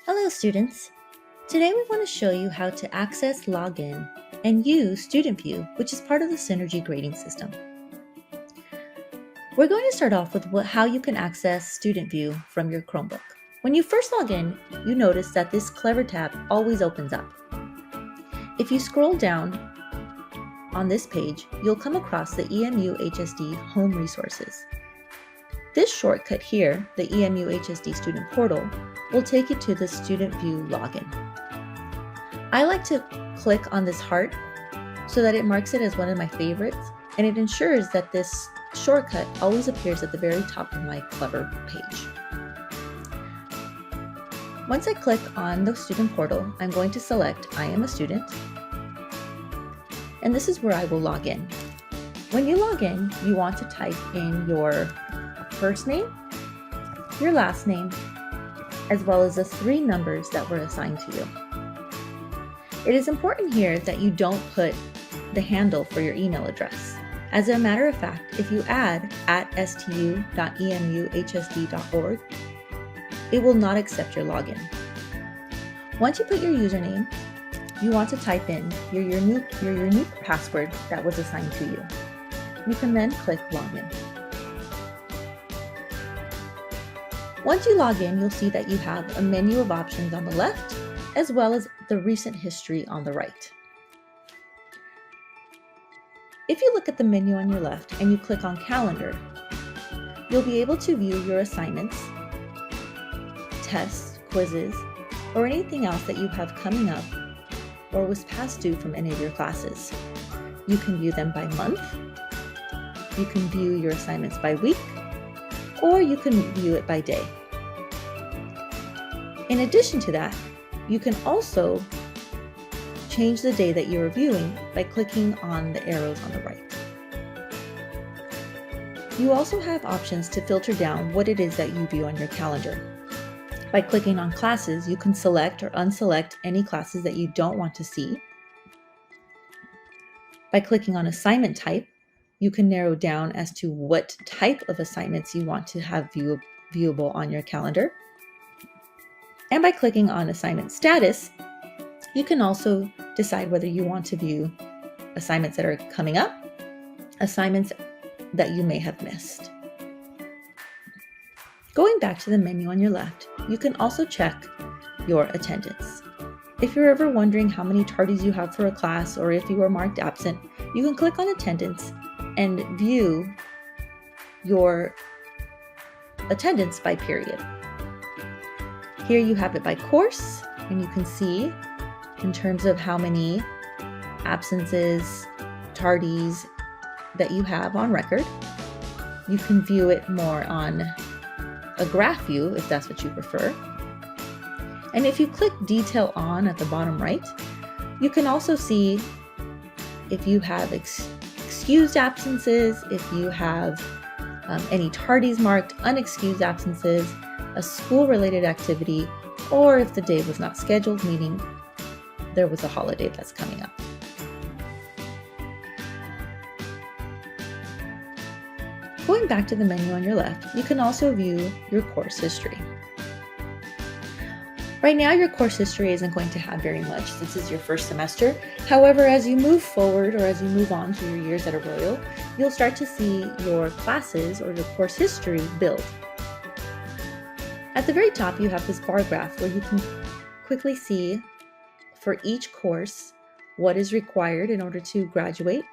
Hello students! Today we want to show you how to access, login, and use StudentVUE, which is part of the Senergy grading system. We're going to start off with how you can access StudentVUE from your Chromebook. When you first log in, you notice that this Clever tab always opens up. If you scroll down on this page, you'll come across the EMUHSD Home Resources. This shortcut here, the EMUHSD Student Portal, will take you to the StudentVUE login. I like to click on this heart so that it marks it as one of my favorites, and it ensures that this shortcut always appears at the very top of my Clever page. Once I click on the Student Portal, I'm going to select I am a student, and this is where I will log in. When you log in, you want to type in your first name, your last name, as well as the 3 numbers that were assigned to you. It is important here that you don't put the handle for your email address. As a matter of fact, if you add @stu.emuhsd.org, it will not accept your login. Once you put your username, you want to type in your unique password that was assigned to you. You can then click Login. Once you log in, you'll see that you have a menu of options on the left, as well as the recent history on the right. If you look at the menu on your left and you click on Calendar, you'll be able to view your assignments, tests, quizzes, or anything else that you have coming up or was past due from any of your classes. You can view them by month, you can view your assignments by week, or you can view it by day. In addition to that, you can also change the day that you're viewing by clicking on the arrows on the right. You also have options to filter down what it is that you view on your calendar. By clicking on classes, you can select or unselect any classes that you don't want to see. By clicking on assignment type, you can narrow down as to what type of assignments you want to have viewable on your calendar. And by clicking on assignment status, you can also decide whether you want to view assignments that are coming up, assignments that you may have missed. Going back to the menu on your left, you can also check your attendance. If you're ever wondering how many tardies you have for a class or if you are marked absent, you can click on attendance and view your attendance by period. Here you have it by course, and you can see in terms of how many absences, tardies that you have on record. You can view it more on a graph view if that's what you prefer. And if you click Detail On at the bottom right, you can also see if you have excused absences, if you have any tardies marked, unexcused absences, a school-related activity, or if the day was not scheduled, meaning there was a holiday that's coming up. Going back to the menu on your left, you can also view your course history. Right now, your course history isn't going to have very much since it's your first semester. However, as you move forward or as you move on through your years at Arroyo, you'll start to see your classes or your course history build. At the very top, you have this bar graph where you can quickly see for each course what is required in order to graduate,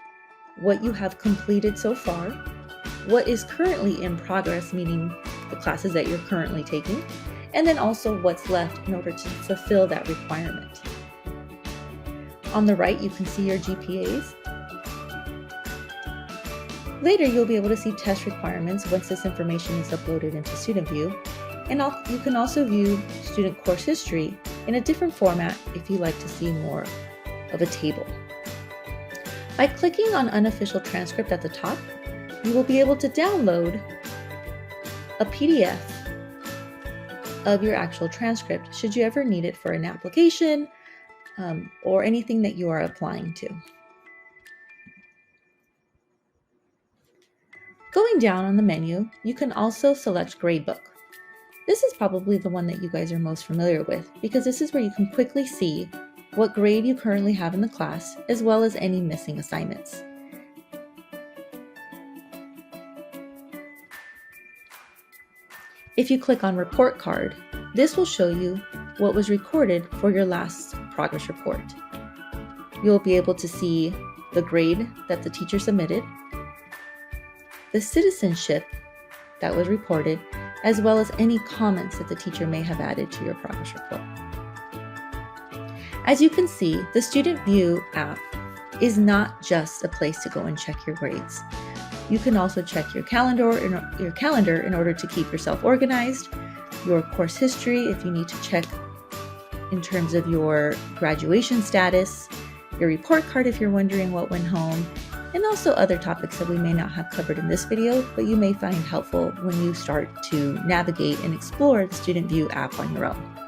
what you have completed so far, what is currently in progress, meaning the classes that you're currently taking, and then also what's left in order to fulfill that requirement. On the right, you can see your GPAs. Later, you'll be able to see test requirements once this information is uploaded into StudentVUE, and you can also view student course history in a different format if you like to see more of a table. By clicking on Unofficial Transcript at the top, you will be able to download a PDF of your actual transcript should you ever need it for an application or anything that you are applying to. Going down on the menu, you can also select Gradebook. This is probably the one that you guys are most familiar with because this is where you can quickly see what grade you currently have in the class, as well as any missing assignments. If you click on Report Card, this will show you what was recorded for your last progress report. You'll be able to see the grade that the teacher submitted, the citizenship that was reported, as well as any comments that the teacher may have added to your progress report. As you can see, the StudentVUE app is not just a place to go and check your grades. You can also check your calendar in order to keep yourself organized, your course history if you need to check in terms of your graduation status, your report card if you're wondering what went home, and also other topics that we may not have covered in this video, but you may find helpful when you start to navigate and explore the StudentVUE app on your own.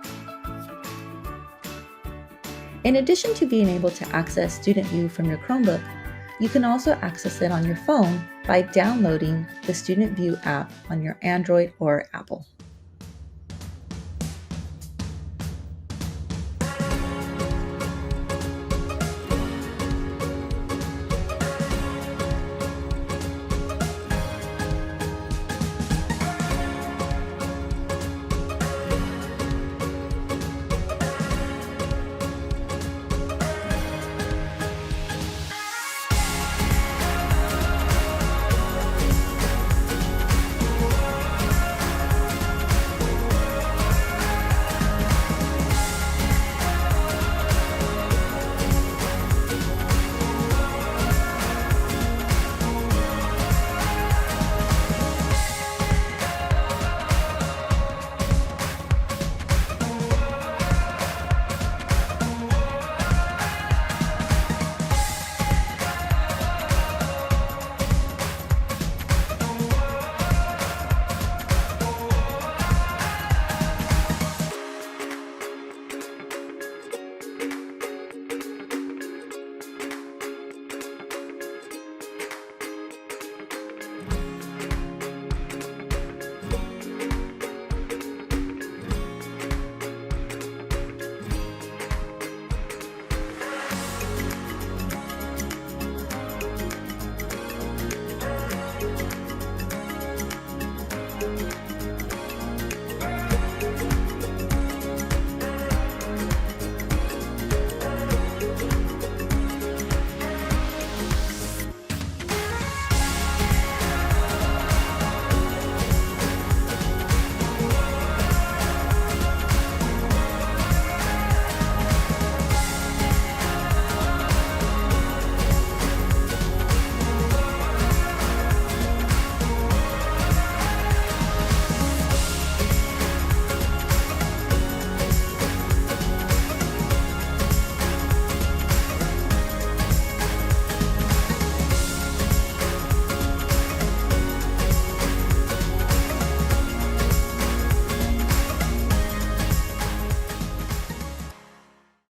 In addition to being able to access StudentVUE from your Chromebook, you can also access it on your phone by downloading the StudentVUE app on your Android or Apple.